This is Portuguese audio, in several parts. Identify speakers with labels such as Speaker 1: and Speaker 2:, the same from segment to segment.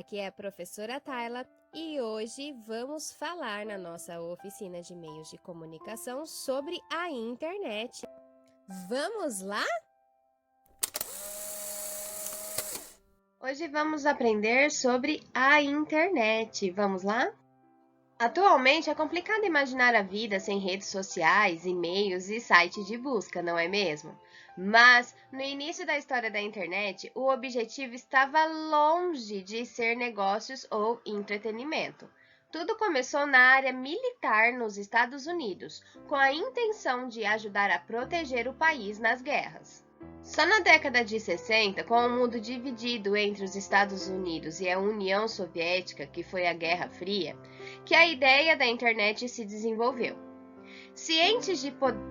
Speaker 1: Aqui é a professora Tayla e hoje vamos falar na nossa oficina de meios de comunicação sobre a internet. Vamos lá? Hoje vamos aprender sobre a internet. Vamos lá? Atualmente é complicado imaginar a vida sem redes sociais, e-mails e sites de busca, não é mesmo? Mas, no início da história da internet, o objetivo estava longe de ser negócios ou entretenimento. Tudo começou na área militar nos Estados Unidos, com a intenção de ajudar a proteger o país nas guerras. Só na década de 60, com o mundo dividido entre os Estados Unidos e a União Soviética, que foi a Guerra Fria, que a ideia da internet se desenvolveu. Cientes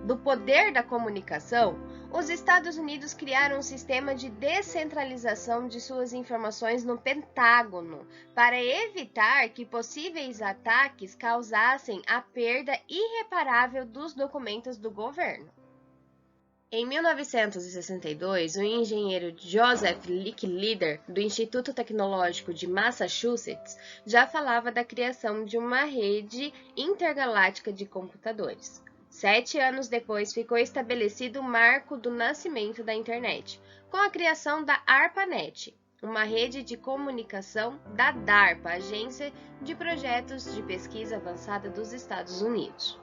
Speaker 1: do poder da comunicação, os Estados Unidos criaram um sistema de descentralização de suas informações no Pentágono, para evitar que possíveis ataques causassem a perda irreparável dos documentos do governo. Em 1962, o engenheiro Joseph Licklider, do Instituto Tecnológico de Massachusetts, já falava da criação de uma rede intergaláctica de computadores. 7 anos depois, ficou estabelecido o marco do nascimento da internet, com a criação da ARPANET, uma rede de comunicação da DARPA, Agência de Projetos de Pesquisa Avançada dos Estados Unidos.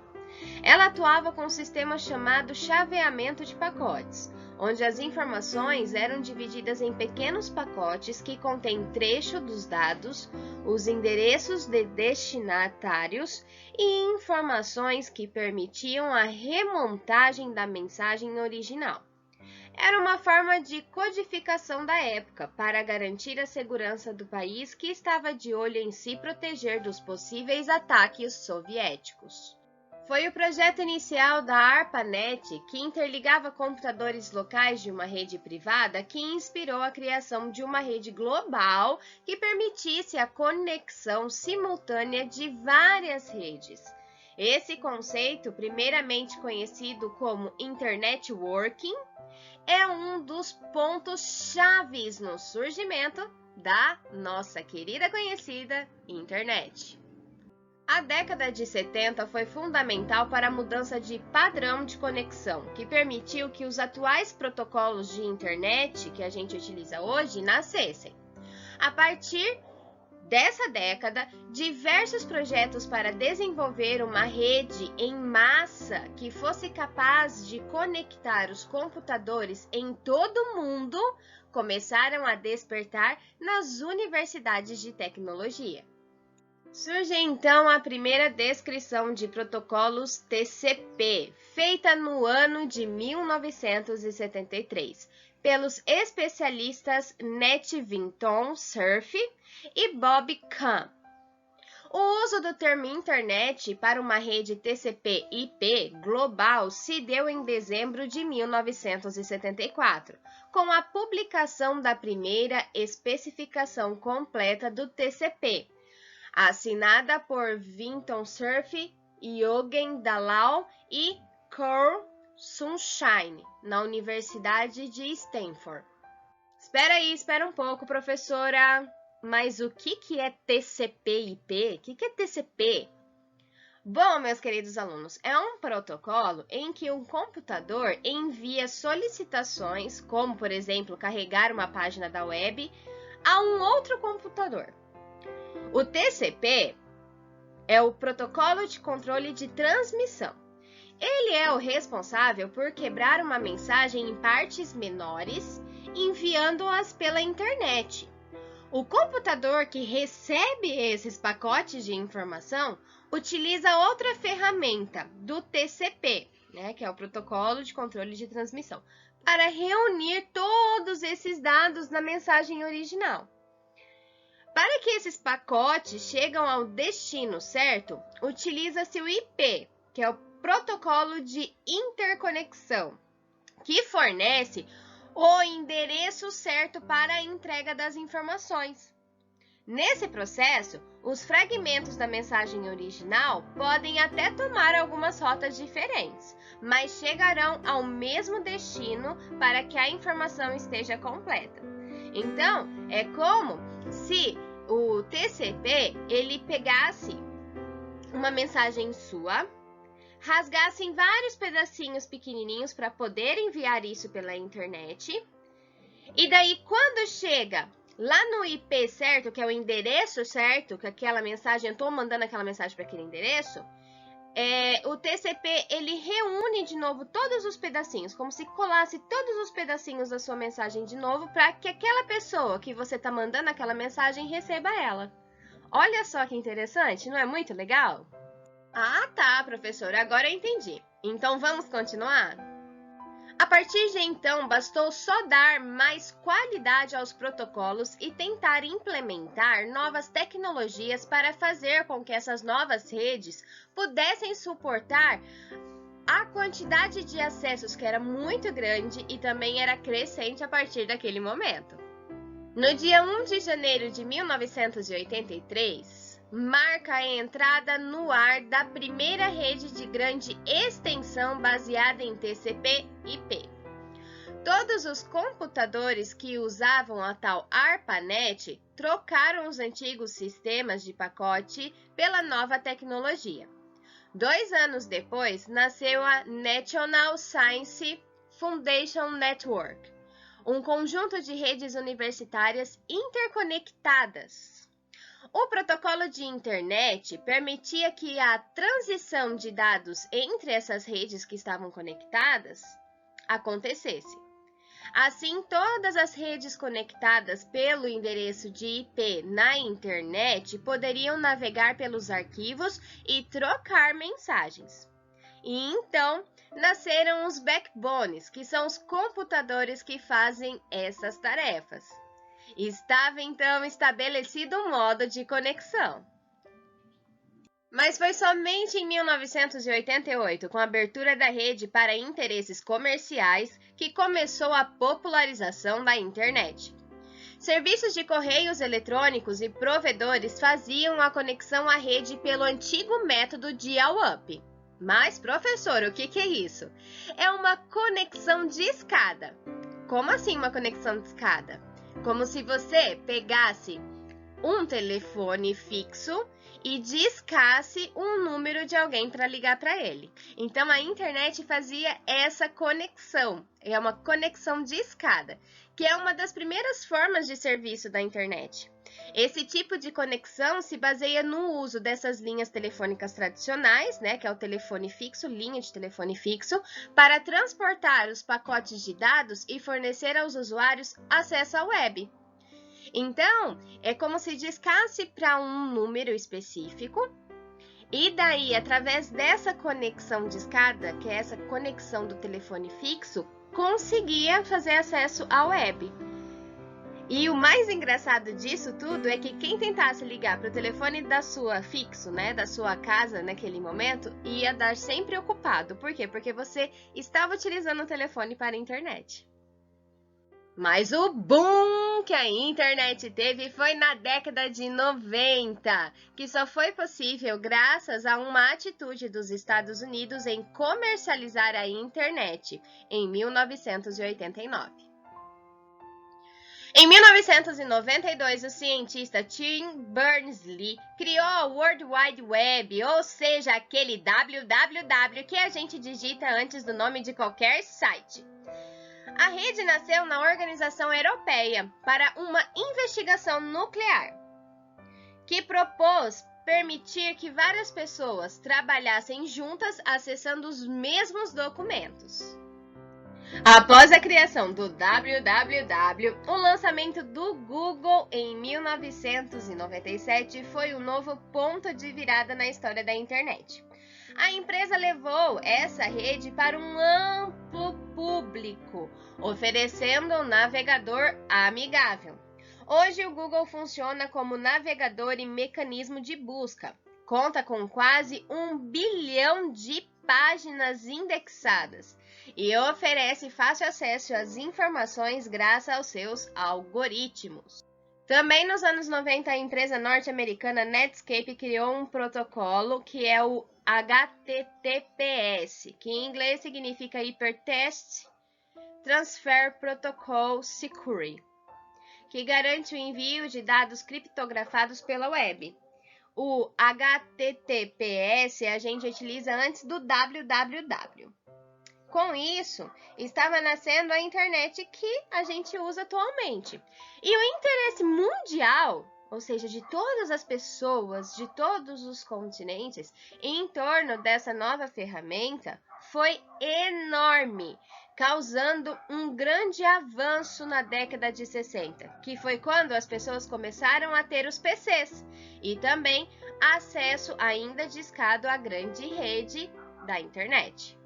Speaker 1: Ela atuava com um sistema chamado chaveamento de pacotes, onde as informações eram divididas em pequenos pacotes que contêm trecho dos dados, os endereços de destinatários e informações que permitiam a remontagem da mensagem original. Era uma forma de codificação da época para garantir a segurança do país que estava de olho em se proteger dos possíveis ataques soviéticos. Foi o projeto inicial da ARPANET, que interligava computadores locais de uma rede privada, que inspirou a criação de uma rede global que permitisse a conexão simultânea de várias redes. Esse conceito, primeiramente conhecido como Internet Working, é um dos pontos chaves no surgimento da nossa querida conhecida internet. A década de 70 foi fundamental para a mudança de padrão de conexão, que permitiu que os atuais protocolos de internet que a gente utiliza hoje nascessem. A partir dessa década, diversos projetos para desenvolver uma rede em massa que fosse capaz de conectar os computadores em todo o mundo começaram a despertar nas universidades de tecnologia. Surge então a primeira descrição de protocolos TCP, feita no ano de 1973, pelos especialistas Nat Vinton Cerf e Bob Kahn. O uso do termo internet para uma rede TCP/IP global se deu em dezembro de 1974, com a publicação da primeira especificação completa do TCP, assinada por Vinton Cerf, Eugen Dallau e Carl Sunshine, na Universidade de Stanford. Espera um pouco, professora. Mas o que é TCP/IP? O que é TCP? Bom, meus queridos alunos, é um protocolo em que um computador envia solicitações, como, por exemplo, carregar uma página da web, a um outro computador. O TCP é o Protocolo de Controle de Transmissão. Ele é o responsável por quebrar uma mensagem em partes menores, enviando-as pela internet. O computador que recebe esses pacotes de informação utiliza outra ferramenta do TCP, que é o Protocolo de Controle de Transmissão, para reunir todos esses dados na mensagem original. Para que esses pacotes cheguem ao destino certo, utiliza-se o IP, que é o Protocolo de Interconexão, que fornece o endereço certo para a entrega das informações. Nesse processo, os fragmentos da mensagem original podem até tomar algumas rotas diferentes, mas chegarão ao mesmo destino para que a informação esteja completa. Então, é como se o TCP ele pegasse uma mensagem sua, rasgasse em vários pedacinhos pequenininhos para poder enviar isso pela internet. E daí, quando chega lá no IP certo, que é o endereço certo, que aquela mensagem, eu estou mandando aquela mensagem para aquele endereço, o TCP ele reúne de novo todos os pedacinhos, como se colasse todos os pedacinhos da sua mensagem de novo, para que aquela pessoa que você está mandando aquela mensagem receba ela. Olha só que interessante, não é muito legal? Ah, tá, professora, agora eu entendi. Então vamos continuar? A partir de então, bastou só dar mais qualidade aos protocolos e tentar implementar novas tecnologias para fazer com que essas novas redes pudessem suportar a quantidade de acessos que era muito grande e também era crescente a partir daquele momento. No dia 1 de janeiro de 1983, marca a entrada no ar da primeira rede de grande extensão baseada em TCP/IP. Todos os computadores que usavam a tal ARPANET trocaram os antigos sistemas de pacote pela nova tecnologia. 2 anos depois, nasceu a National Science Foundation Network, um conjunto de redes universitárias interconectadas. O protocolo de internet permitia que a transição de dados entre essas redes que estavam conectadas acontecesse. Assim, todas as redes conectadas pelo endereço de IP na internet poderiam navegar pelos arquivos e trocar mensagens. E então, nasceram os backbones, que são os computadores que fazem essas tarefas. Estava então estabelecido um modo de conexão. Mas foi somente em 1988, com a abertura da rede para interesses comerciais, que começou a popularização da internet. Serviços de correios eletrônicos e provedores faziam a conexão à rede pelo antigo método dial-up. Mas, professor, o que é isso? É uma conexão de escada. Como assim uma conexão de escada? Como se você pegasse um telefone fixo e discasse um número de alguém para ligar para ele. Então, a internet fazia essa conexão. É uma conexão de escada, que é uma das primeiras formas de serviço da internet. Esse tipo de conexão se baseia no uso dessas linhas telefônicas tradicionais, né, que é o telefone fixo, linha de telefone fixo, para transportar os pacotes de dados e fornecer aos usuários acesso à web. Então, é como se discasse para um número específico e daí, através dessa conexão de escada, que é essa conexão do telefone fixo, conseguia fazer acesso à web. E o mais engraçado disso tudo é que quem tentasse ligar para o telefone da sua fixo, né, da sua casa naquele momento, ia dar sempre ocupado. Por quê? Porque você estava utilizando o telefone para a internet. Mas o boom que a internet teve foi na década de 90, que só foi possível graças a uma atitude dos Estados Unidos em comercializar a internet em 1989. Em 1992, o cientista Tim Berners-Lee criou a World Wide Web, ou seja, aquele www que a gente digita antes do nome de qualquer site. A rede nasceu na Organização Europeia para uma investigação nuclear, que propôs permitir que várias pessoas trabalhassem juntas acessando os mesmos documentos. Após a criação do www, o lançamento do Google em 1997 foi um novo ponto de virada na história da internet. A empresa levou essa rede para um amplo público, oferecendo um navegador amigável. Hoje, o Google funciona como navegador e mecanismo de busca. Conta com quase 1 bilhão de páginas indexadas e oferece fácil acesso às informações graças aos seus algoritmos. Também nos anos 90, a empresa norte-americana Netscape criou um protocolo que é o HTTPS, que em inglês significa Hypertext Transfer Protocol Security, que garante o envio de dados criptografados pela web. O HTTPS a gente utiliza antes do www. Com isso, estava nascendo a internet que a gente usa atualmente. E o interesse mundial, ou seja, de todas as pessoas, de todos os continentes, em torno dessa nova ferramenta, foi enorme, causando um grande avanço na década de 60, que foi quando as pessoas começaram a ter os PCs e também acesso ainda discado à grande rede da internet.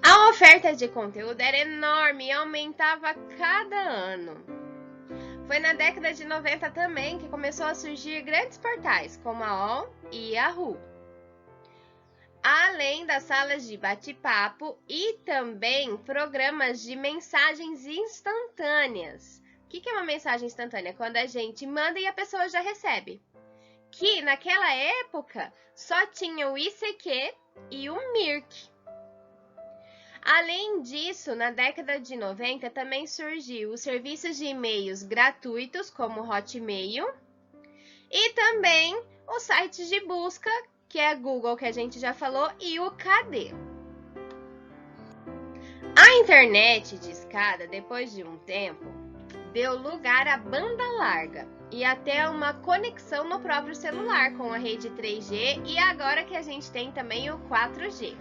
Speaker 1: A oferta de conteúdo era enorme e aumentava a cada ano. Foi na década de 90 também que começou a surgir grandes portais, como a UOL e Yahoo, além das salas de bate-papo e também programas de mensagens instantâneas. O que é uma mensagem instantânea? Quando a gente manda e a pessoa já recebe. Que naquela época só tinha o ICQ e o Mirk. Além disso, na década de 90 também surgiu os serviços de e-mails gratuitos, como o Hotmail, e também os sites de busca, que é a Google, que a gente já falou, e o KD. A internet discada, depois de um tempo, deu lugar à banda larga e até uma conexão no próprio celular com a rede 3G e agora que a gente tem também o 4G.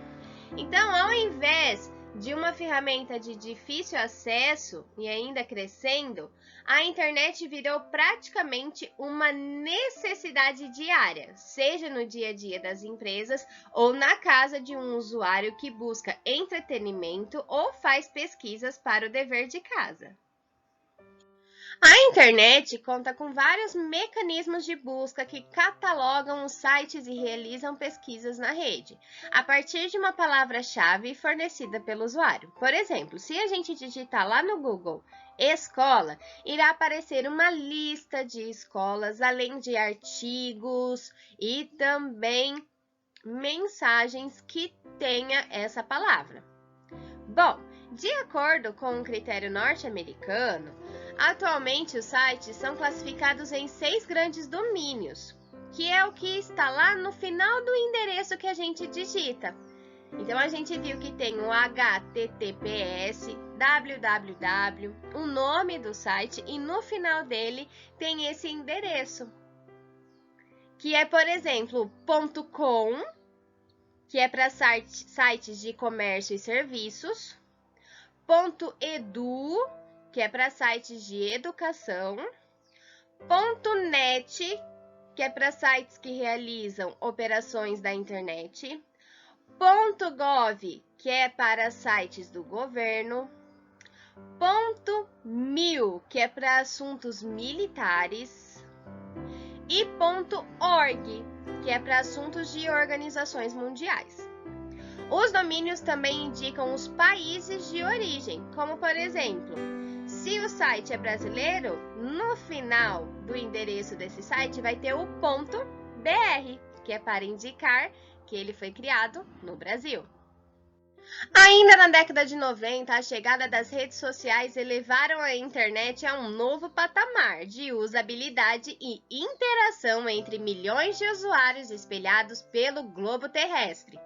Speaker 1: Então, ao invés de uma ferramenta de difícil acesso e ainda crescendo, a internet virou praticamente uma necessidade diária, seja no dia a dia das empresas ou na casa de um usuário que busca entretenimento ou faz pesquisas para o dever de casa. A internet conta com vários mecanismos de busca que catalogam os sites e realizam pesquisas na rede, a partir de uma palavra-chave fornecida pelo usuário. Por exemplo, se a gente digitar lá no Google escola, irá aparecer uma lista de escolas, além de artigos e também mensagens que tenha essa palavra. Bom, de acordo com um critério norte-americano, atualmente os sites são classificados em 6 grandes domínios, que é o que está lá no final do endereço que a gente digita. Então a gente viu que tem o HTTPS, www, o nome do site e no final dele tem esse endereço, que é, por exemplo, .com, que é para sites de comércio e serviços, .edu, que é para sites de educação, .net, que é para sites que realizam operações da internet, .gov, que é para sites do governo, .mil, que é para assuntos militares, e .org, que é para assuntos de organizações mundiais. Os domínios também indicam os países de origem, como por exemplo, se o site é brasileiro, no final do endereço desse site vai ter o .br, que é para indicar que ele foi criado no Brasil. Ainda na década de 90, a chegada das redes sociais elevaram a internet a um novo patamar de usabilidade e interação entre milhões de usuários espalhados pelo globo terrestre.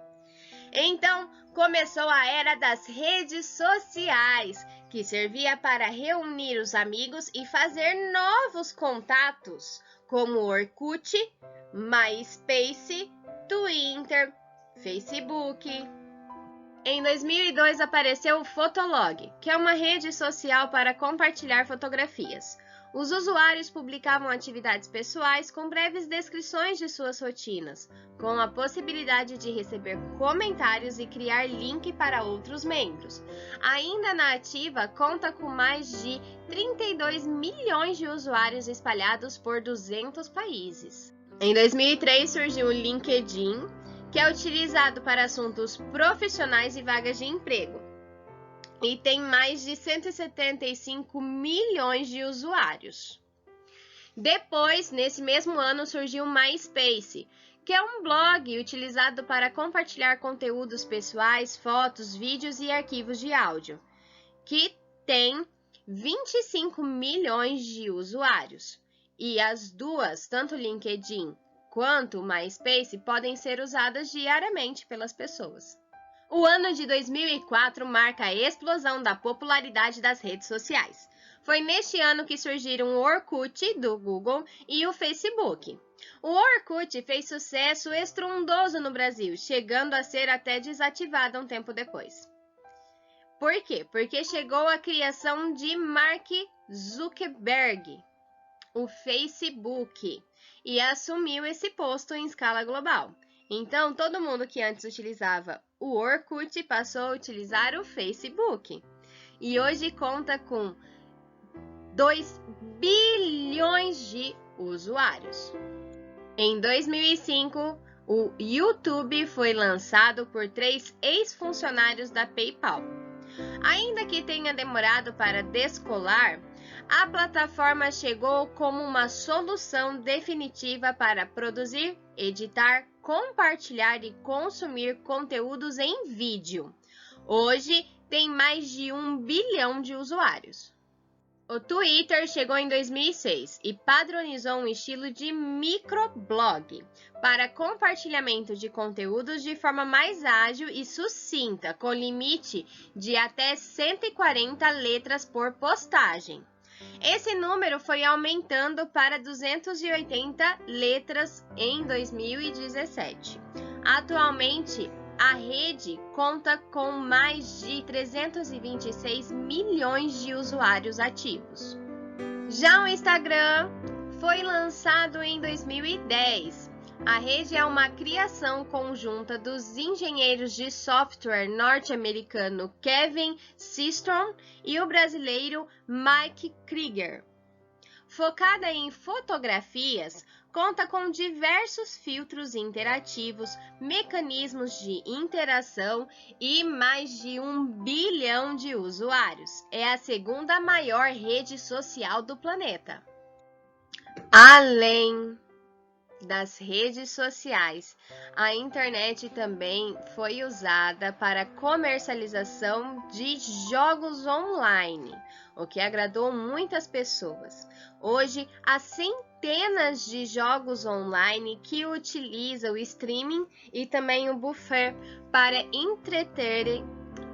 Speaker 1: Então, começou a era das redes sociais, que servia para reunir os amigos e fazer novos contatos, como Orkut, MySpace, Twitter, Facebook. Em 2002 apareceu o Fotolog, que é uma rede social para compartilhar fotografias. Os usuários publicavam atividades pessoais com breves descrições de suas rotinas, com a possibilidade de receber comentários e criar link para outros membros. Ainda na ativa, conta com mais de 32 milhões de usuários espalhados por 200 países. Em 2003 surgiu o LinkedIn, que é utilizado para assuntos profissionais e vagas de emprego, e tem mais de 175 milhões de usuários. Depois, nesse mesmo ano, surgiu o MySpace, que é um blog utilizado para compartilhar conteúdos pessoais, fotos, vídeos e arquivos de áudio, que tem 25 milhões de usuários. E as duas, tanto o LinkedIn quanto o MySpace, podem ser usadas diariamente pelas pessoas. O ano de 2004 marca a explosão da popularidade das redes sociais. Foi neste ano que surgiram o Orkut, do Google, e o Facebook. O Orkut fez sucesso estrondoso no Brasil, chegando a ser até desativado um tempo depois. Por quê? Porque chegou a criação de Mark Zuckerberg, o Facebook, e assumiu esse posto em escala global. Então, todo mundo que antes utilizava o Orkut passou a utilizar o Facebook. E hoje conta com 2 bilhões de usuários. Em 2005, o YouTube foi lançado por 3 ex-funcionários da PayPal. Ainda que tenha demorado para descolar, a plataforma chegou como uma solução definitiva para produzir, editar, compartilhar e consumir conteúdos em vídeo. Hoje, tem mais de 1 bilhão de usuários. O Twitter chegou em 2006 e padronizou um estilo de microblog para compartilhamento de conteúdos de forma mais ágil e sucinta, com limite de até 140 letras por postagem. Esse número foi aumentando para 280 letras em 2017. Atualmente, a rede conta com mais de 326 milhões de usuários ativos. Já o Instagram foi lançado em 2010. A rede é uma criação conjunta dos engenheiros de software norte-americano Kevin Systrom e o brasileiro Mike Krieger. Focada em fotografias, conta com diversos filtros interativos, mecanismos de interação e mais de 1 bilhão de usuários. É a segunda maior rede social do planeta. Além das redes sociais, a internet também foi usada para comercialização de jogos online, o que agradou muitas pessoas. Hoje, há centenas de jogos online que utilizam o streaming e também o buffer para entreterem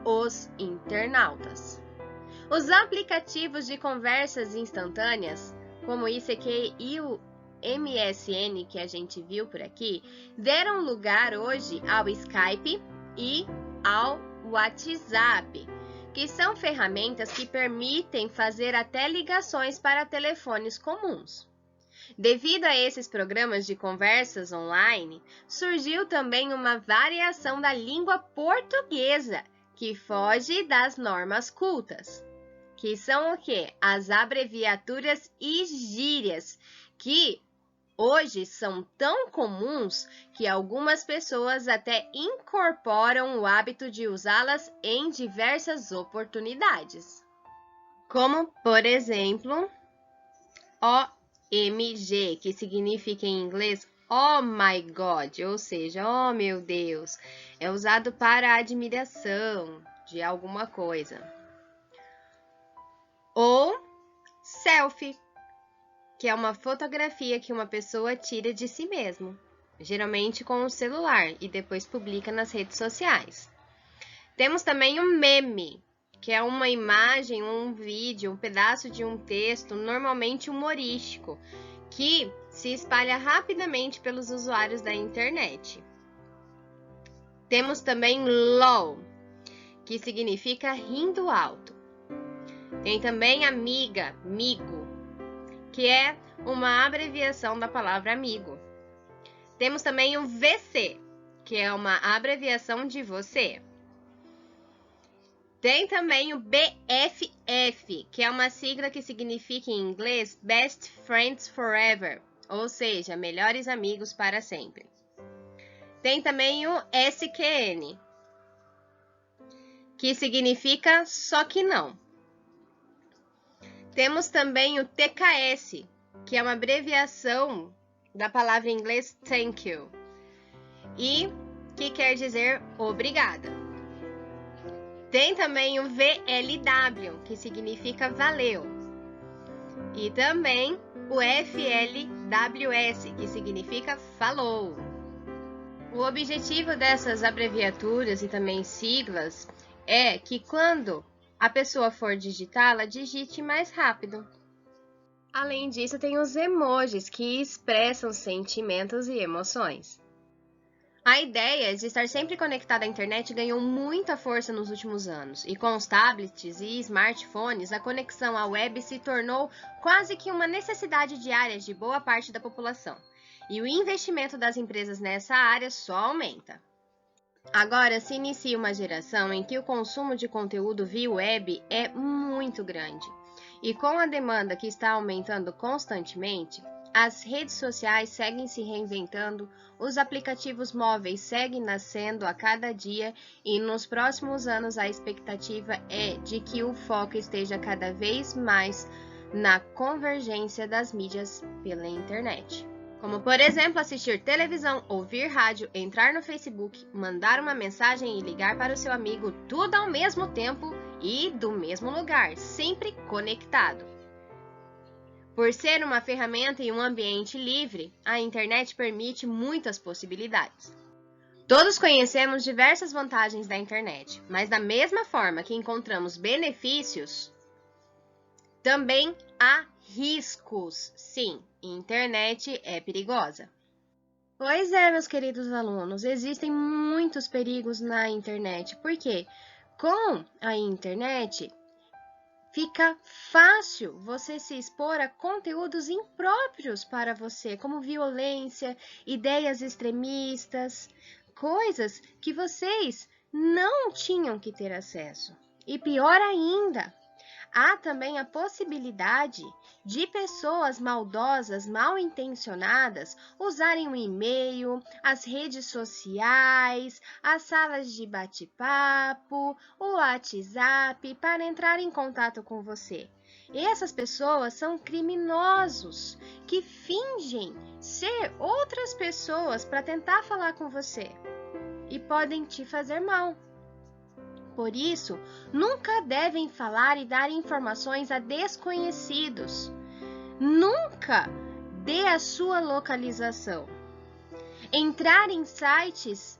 Speaker 1: os internautas. Os aplicativos de conversas instantâneas, como o ICQ e o MSN, que a gente viu por aqui, deram lugar hoje ao Skype e ao WhatsApp, que são ferramentas que permitem fazer até ligações para telefones comuns. Devido a esses programas de conversas online, surgiu também uma variação da língua portuguesa, que foge das normas cultas, que são o quê? As abreviaturas e gírias, que hoje são tão comuns que algumas pessoas até incorporam o hábito de usá-las em diversas oportunidades. Como, por exemplo, OMG, que significa em inglês Oh my God, ou seja, oh meu Deus, é usado para admiração de alguma coisa. Ou selfie, que é uma fotografia que uma pessoa tira de si mesmo, geralmente com o celular, e depois publica nas redes sociais. Temos também o meme, que é uma imagem, um vídeo, um pedaço de um texto, normalmente humorístico, que se espalha rapidamente pelos usuários da internet. Temos também LOL, que significa rindo alto. Tem também amiga, migo, que é uma abreviação da palavra amigo. Temos também o VC, que é uma abreviação de você. Tem também o BFF, que é uma sigla que significa em inglês Best Friends Forever, ou seja, melhores amigos para sempre. Tem também o SQN, que significa só que não. Temos também o TKS, que é uma abreviação da palavra em inglês thank you, e que quer dizer obrigada. Tem também o VLW, que significa valeu. E também o FLWS, que significa falou. O objetivo dessas abreviaturas e também siglas é que quando a pessoa for digitá-la, digite mais rápido. Além disso, tem os emojis que expressam sentimentos e emoções. A ideia de estar sempre conectado à internet ganhou muita força nos últimos anos, e com os tablets e smartphones, a conexão à web se tornou quase que uma necessidade diária de boa parte da população, e o investimento das empresas nessa área só aumenta. Agora se inicia uma geração em que o consumo de conteúdo via web é muito grande, e com a demanda que está aumentando constantemente, as redes sociais seguem se reinventando, os aplicativos móveis seguem nascendo a cada dia e nos próximos anos a expectativa é de que o foco esteja cada vez mais na convergência das mídias pela internet. Como, por exemplo, assistir televisão, ouvir rádio, entrar no Facebook, mandar uma mensagem e ligar para o seu amigo, tudo ao mesmo tempo e do mesmo lugar, sempre conectado. Por ser uma ferramenta e um ambiente livre, a internet permite muitas possibilidades. Todos conhecemos diversas vantagens da internet, mas da mesma forma que encontramos benefícios, também há riscos. Sim, internet é perigosa. Pois é, meus queridos alunos, existem muitos perigos na internet, porque com a internet fica fácil você se expor a conteúdos impróprios para você, como violência, ideias extremistas, coisas que vocês não tinham que ter acesso. E pior ainda, há também a possibilidade de pessoas maldosas, mal intencionadas, usarem o e-mail, as redes sociais, as salas de bate-papo, o WhatsApp para entrar em contato com você. E essas pessoas são criminosos que fingem ser outras pessoas para tentar falar com você e podem te fazer mal. Por isso, nunca devem falar e dar informações a desconhecidos. Nunca dê a sua localização. Entrar em sites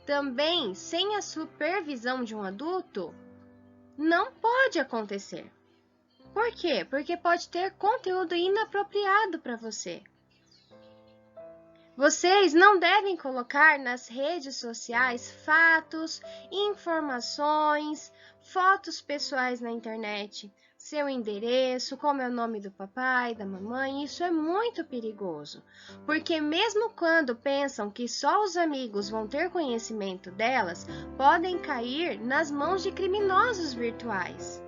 Speaker 1: também sem a supervisão de um adulto não pode acontecer. Por quê? Porque pode ter conteúdo inapropriado para você. Vocês não devem colocar nas redes sociais fatos, informações, fotos pessoais na internet, seu endereço, como é o nome do papai, da mamãe. Isso é muito perigoso, porque mesmo quando pensam que só os amigos vão ter conhecimento delas, podem cair nas mãos de criminosos virtuais.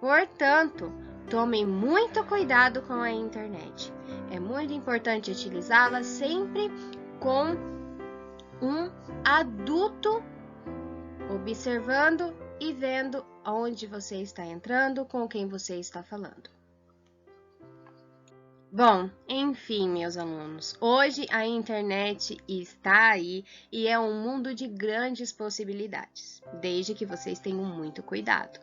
Speaker 1: Portanto, tomem muito cuidado com a internet. É muito importante utilizá-la sempre com um adulto observando e vendo onde você está entrando, com quem você está falando. Bom, enfim, meus alunos, hoje a internet está aí e é um mundo de grandes possibilidades, desde que vocês tenham muito cuidado.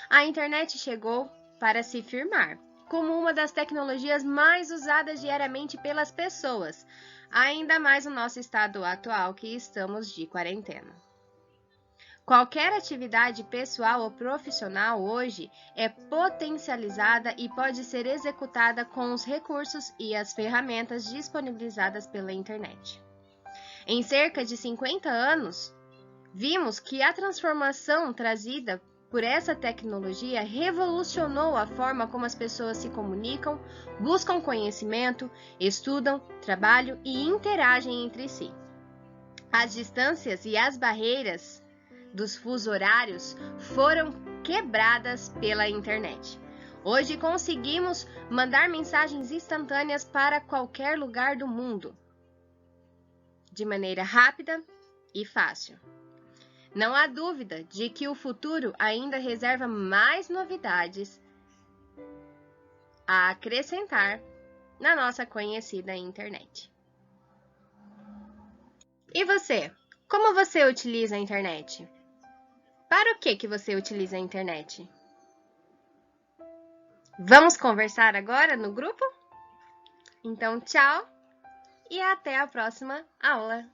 Speaker 1: A internet chegou para se firmar como uma das tecnologias mais usadas diariamente pelas pessoas, ainda mais no nosso estado atual que estamos de quarentena. Qualquer atividade pessoal ou profissional hoje é potencializada e pode ser executada com os recursos e as ferramentas disponibilizadas pela internet. Em cerca de 50 anos, vimos que a transformação trazida por essa tecnologia revolucionou a forma como as pessoas se comunicam, buscam conhecimento, estudam, trabalham e interagem entre si. As distâncias e as barreiras dos fusos horários foram quebradas pela internet. Hoje conseguimos mandar mensagens instantâneas para qualquer lugar do mundo, de maneira rápida e fácil. Não há dúvida de que o futuro ainda reserva mais novidades a acrescentar na nossa conhecida internet. E você? Como você utiliza a internet? Para o que você utiliza a internet? Vamos conversar agora no grupo? Então, tchau e até a próxima aula!